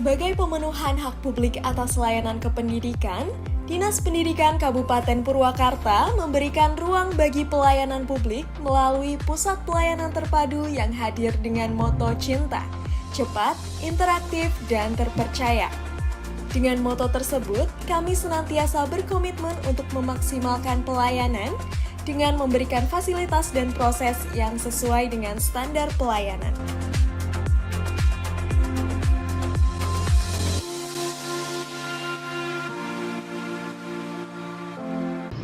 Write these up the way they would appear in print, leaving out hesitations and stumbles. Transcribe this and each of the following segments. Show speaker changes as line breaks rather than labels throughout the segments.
Sebagai pemenuhan hak publik atas layanan kependidikan, Dinas Pendidikan Kabupaten Purwakarta memberikan ruang bagi pelayanan publik melalui Pusat Pelayanan Terpadu yang hadir dengan moto cinta, cepat, interaktif, dan terpercaya. Dengan moto tersebut, kami senantiasa berkomitmen untuk memaksimalkan pelayanan dengan memberikan fasilitas dan proses yang sesuai dengan standar pelayanan.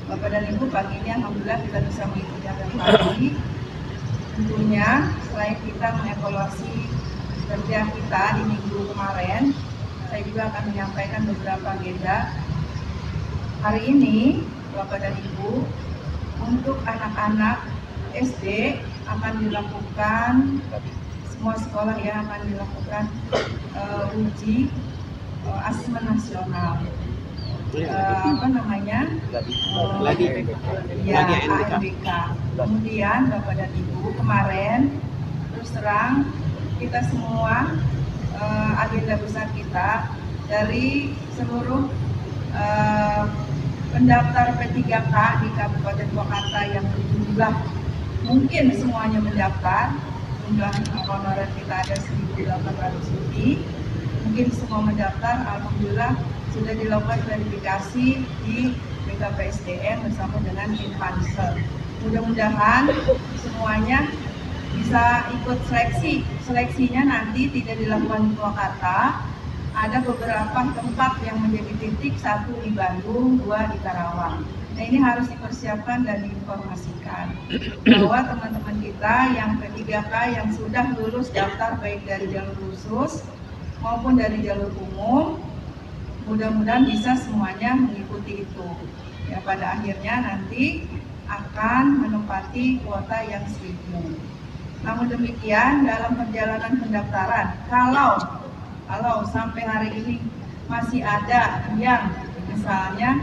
Bapak dan Ibu, pagi ini alhamdulillah kita bisa mengikuti acara pagi. Tentunya selain kita mengevaluasi kerja kita di minggu kemarin, saya juga akan menyampaikan beberapa agenda. Hari ini, Bapak dan Ibu, untuk anak-anak SD akan dilakukan, semua sekolah ya akan dilakukan uji asesmen nasional. ANBK. Kemudian Bapak dan Ibu, kemarin terus terang kita semua agenda besar kita dari seluruh pendaftar P3K di Kabupaten Purwakarta yang berjumlah mungkin semuanya mendaftar, jumlah honorer kita ada 1.800 lebih, mungkin semua mendaftar. Alhamdulillah sudah dilakukan verifikasi di BKPSDM bersama dengan tim Pansel. Mudah-mudahan semuanya bisa ikut seleksi. Seleksinya nanti tidak dilakukan di Purwakarta. Ada beberapa tempat yang menjadi titik, satu di Bandung, dua di Karawang. Nah, ini harus dipersiapkan dan diinformasikan bahwa teman-teman kita yang P3K yang sudah lulus daftar baik dari jalur khusus maupun dari jalur umum, mudah-mudahan bisa semuanya mengikuti itu. Ya, pada akhirnya nanti akan menempati kuota yang 1.000. Namun demikian, dalam perjalanan pendaftaran, kalau sampai hari ini masih ada yang misalnya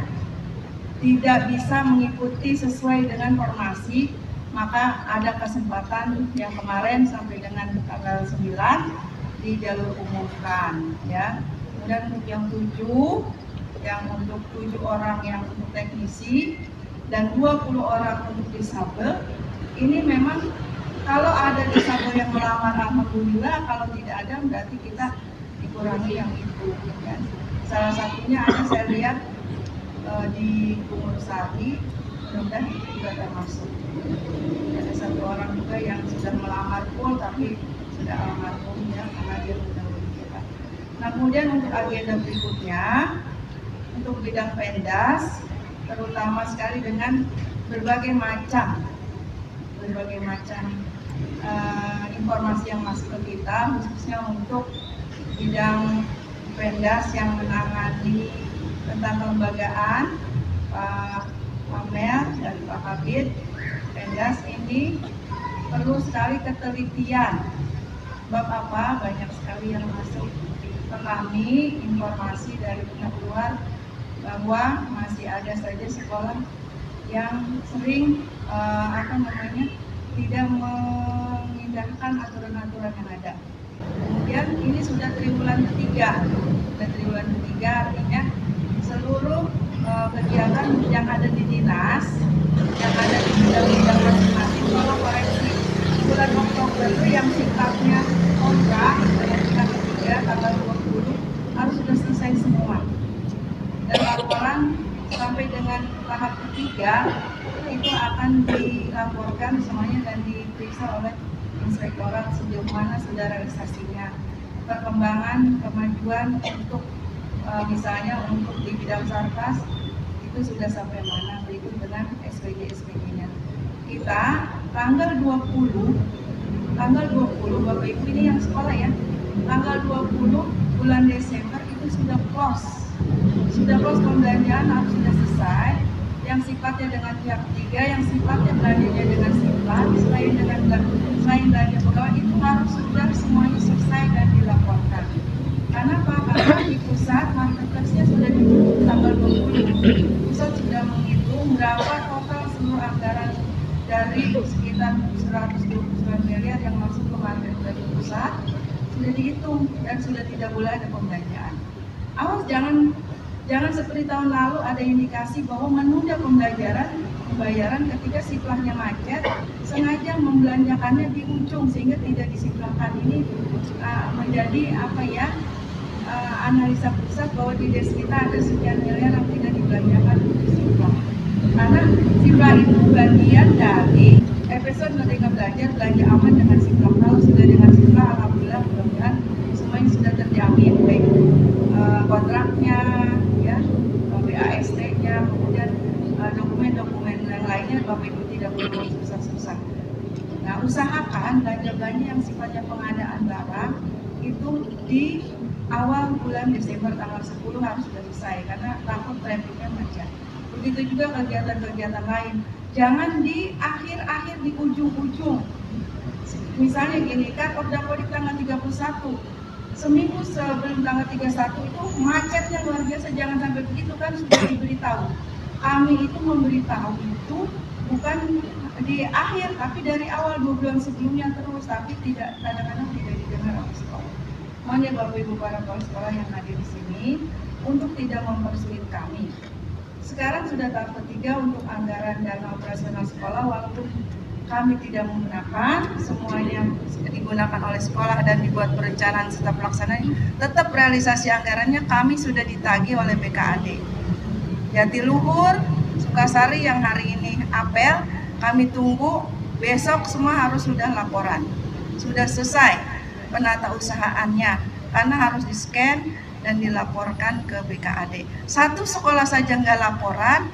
tidak bisa mengikuti sesuai dengan formasi, maka ada kesempatan yang kemarin sampai dengan tanggal 9 di jalur umumkan, ya. Dan untuk yang 7 orang yang untuk teknisi dan 20 orang untuk disabel, ini memang kalau ada disabel yang melamar alhamdulillah, kalau tidak ada berarti kita dikurangi yang itu, ya. Salah satunya ada saya lihat di Purwosari, mudah-mudahan itu juga termasuk. Ada satu orang juga yang sudah melamar full tapi sudah almarhum, ya, karena dia mendahului kita. Nah, kemudian untuk agenda berikutnya, untuk bidang pendas, terutama sekali dengan berbagai macam informasi yang masuk ke kita, khususnya untuk bidang pendas yang menangani tentang kelembagaan, Pak Amel dan Pak Kabid. Pendas ini perlu sekali ketelitian. Bab apa? Banyak sekali yang masuk ke kami, informasi dari pihak luar bahwa masih ada saja sekolah yang sering tidak mengindahkan aturan-aturan yang ada. Kemudian ini sudah triwulan ketiga artinya seluruh kegiatan yang ada di dinas, yang ada di bidang-bidang masing-masing, tolong koreksi. Bulan Oktober itu yang sifatnya kontrak dari tingkat ketiga tanggal 20 harus sudah selesai semua. Dan laporan sampai dengan tahap ketiga itu akan dilaporkan semuanya dan diperiksa oleh inspektorat sejauh mana sudah realisasinya, perkembangan kemajuan untuk misalnya untuk di bidang sarkas itu sudah sampai mana, berikut dengan SPG-nya. Kita tanggal 20 Bapak Ibu ini yang sekolah ya, tanggal 20 bulan Desember itu sudah close pembelanjaan, harus sudah selesai. Yang sifatnya dengan pihak ketiga, yang sifatnya belanjanya dengan simpan, selain belanja pegawai itu harus sudah semuanya selesai dan dilaporkan. Karena apa? Karena di pusat marketplace-nya sudah ditutup tanggal 20. Pusat sudah menghitung berapa total seluruh anggaran dari sekitar 129 miliar yang masuk ke marketplace pusat, sudah dihitung dan dan sudah tidak boleh ada pembelanjaan. Awas jangan seperti tahun lalu ada indikasi bahwa menunda pembayaran ketika siplahnya macet, sengaja membelanjakannya di ujung sehingga tidak disiplahkan. Ini menjadi analisa pusat bahwa di des kita ada sekian miliar yang tidak dibelanjakan untuk siplah. Karena siplah itu bagian dari episode Merdeka Belajar, belanja aman dengan siplah. Kalau sudah dengan siplah, alhamdulillah mudah-mudahan semuanya sudah terjamin, baik kontraknya, ya, BAST-nya, kemudian dokumen-dokumen yang lainnya Bapak Ibu tidak perlu susah-susah. Nah, usahakan belanja-belanja yang sifatnya pengadaan barang itu di awal bulan Desember tanggal 10 harus sudah selesai karena takut trafficnya macet. Begitu juga kegiatan-kegiatan lain. Jangan di akhir-akhir, di ujung-ujung. Misalnya gini, kan Ordapodip tanggal 31. Seminggu sebelum tanggal 31 itu macetnya luar biasa. Jangan sampai begitu, kan sudah diberitahu. Kami itu memberitahu itu bukan di akhir, tapi dari awal 2 bulan sebelumnya terus, tapi kadang-kadang tidak didengar oleh sekolah. Mohon ya Bapak Ibu para kepala sekolah yang hadir di sini untuk tidak mempersulit kami. Sekarang sudah tahap ketiga untuk anggaran dana operasional sekolah, walaupun kami tidak menggunakan, semuanya digunakan oleh sekolah dan dibuat perencanaan serta pelaksanaan, tetap realisasi anggarannya kami sudah ditagih oleh BKAD. Jatiluhur, Sukasari yang hari ini apel, kami tunggu besok semua harus sudah laporan. Sudah selesai penata usahaannya, karena harus di-scan dan dilaporkan ke BKAD. Satu sekolah saja nggak laporan,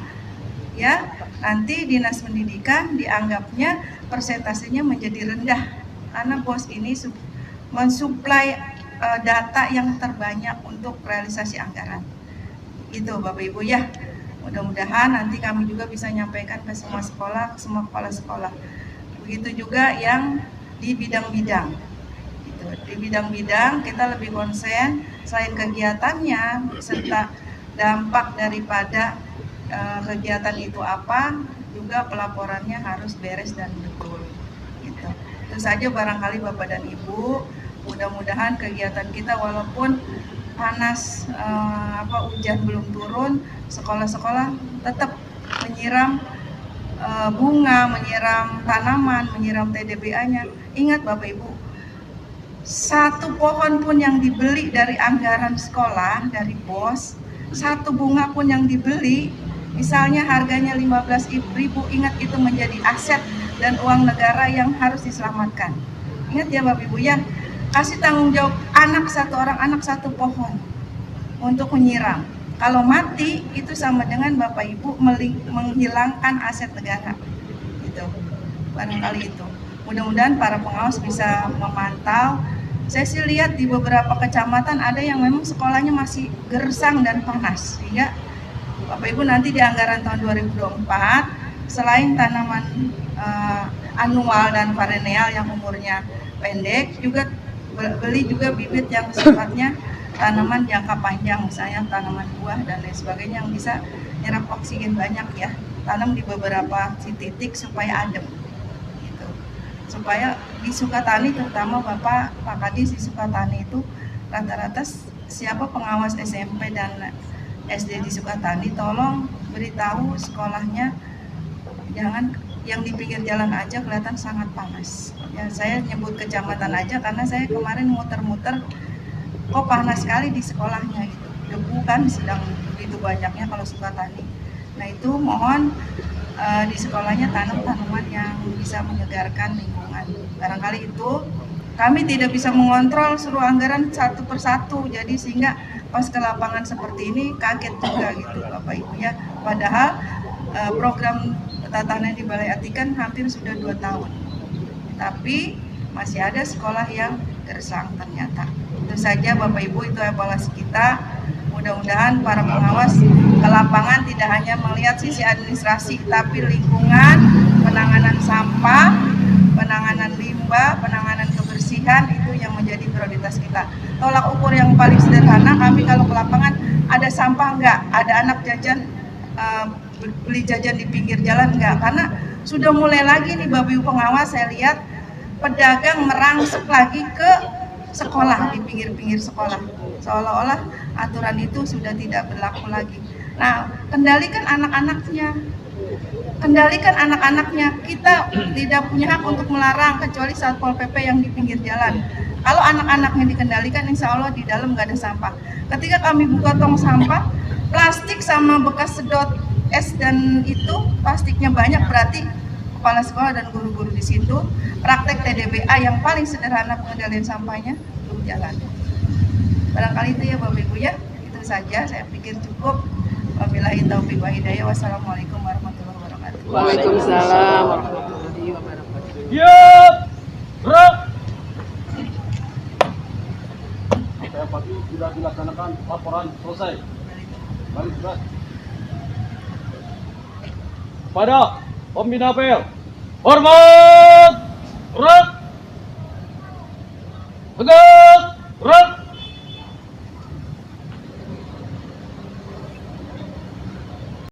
ya nanti Dinas Pendidikan dianggapnya persentasenya menjadi rendah karena bos ini mensuplai data yang terbanyak untuk realisasi anggaran. Itu Bapak Ibu ya. Mudah-mudahan nanti kami juga bisa nyampaikan ke semua sekolah, ke semua kepala sekolah. Begitu juga yang di bidang-bidang. Gitu. Di bidang-bidang kita lebih konsen selain kegiatannya serta dampak daripada kegiatan itu apa, juga pelaporannya harus beres dan betul. Gitu. Itu saja barangkali Bapak dan Ibu. Mudah-mudahan kegiatan kita walaupun panas, hujan belum turun, sekolah-sekolah tetap menyiram bunga, menyiram tanaman, menyiram TDBA-nya. Ingat Bapak Ibu, satu pohon pun yang dibeli dari anggaran sekolah, dari bos, satu bunga pun yang dibeli, misalnya harganya 15.000, ingat itu menjadi aset dan uang negara yang harus diselamatkan. Ingat ya Bapak Ibu ya, kasih tanggung jawab anak satu orang, anak satu pohon untuk menyiram. Kalau mati itu sama dengan Bapak Ibu menghilangkan aset negara. Gitu. Barangkali itu. Mudah-mudahan para pengawas bisa memantau. Saya sih lihat di beberapa kecamatan ada yang memang sekolahnya masih gersang dan panas. Sehingga Bapak Ibu nanti di anggaran tahun 2024 selain tanaman annual dan perennial yang umurnya pendek, juga beli juga bibit yang sifatnya tanaman jangka panjang, misalnya tanaman buah dan lain sebagainya yang bisa nyerap oksigen banyak ya. Tanam di beberapa titik supaya adem. Gitu. Supaya di Sukatani terutama Pak Kadis di Sukatani itu rata-rata siapa pengawas SMP dan SD di Sukatani tolong beritahu sekolahnya jangan yang di pinggir jalan aja kelihatan sangat panas. Ya, saya nyebut kecamatan aja karena saya kemarin muter-muter kok panas sekali di sekolahnya gitu. Debu kan sedang begitu banyaknya kalau Sukatani. Nah itu mohon di sekolahnya tanam tanaman yang bisa menyegarkan lingkungan. Barangkali itu kami tidak bisa mengontrol seluruh anggaran satu persatu, jadi sehingga pas ke lapangan seperti ini kaget juga gitu Bapak Ibu ya. Padahal program tatanan di Balai Atikan hampir sudah 2 tahun, tapi masih ada sekolah yang gersang ternyata. Itu saja Bapak Ibu, itu evaluasi kita. Mudah-mudahan para pengawas ke lapangan tidak hanya melihat sisi administrasi, tapi lingkungan, penanganan sampah, penanganan limbah, penanganan kebersihan itu yang menjadi prioritas kita. Tolak ukur yang paling sederhana, kami kalau ke lapangan ada sampah enggak, ada anak jajan beli jajan di pinggir jalan enggak, karena sudah mulai lagi nih Bapak Ibu pengawas, saya lihat pedagang merangsek lagi ke sekolah, di pinggir-pinggir sekolah. Seolah-olah aturan itu sudah tidak berlaku lagi. Nah, kendalikan anak-anaknya. Kendalikan anak-anaknya. Kita tidak punya hak untuk melarang kecuali Satpol PP yang di pinggir jalan. Kalau anak-anaknya dikendalikan, insya Allah di dalam nggak ada sampah. Ketika kami buka tong sampah, plastik sama bekas sedot es dan itu plastiknya banyak, berarti kepala sekolah dan guru-guru di situ praktek TDBA yang paling sederhana pengendalian sampahnya belum jalan. Barangkali itu ya Bapak Ibu ya, itu saja saya pikir cukup. Wabillahi taufiq wa hidayah. Wassalamualaikum warahmatullahi wabarakatuh.
Waalaikumsalam warahmatullahi wabarakatuh.
Siap, gerak. Saya pagi sudah dilaksanakan, laporan selesai. Balik surat. Pada pembina apel, hormat, gerak, tegak.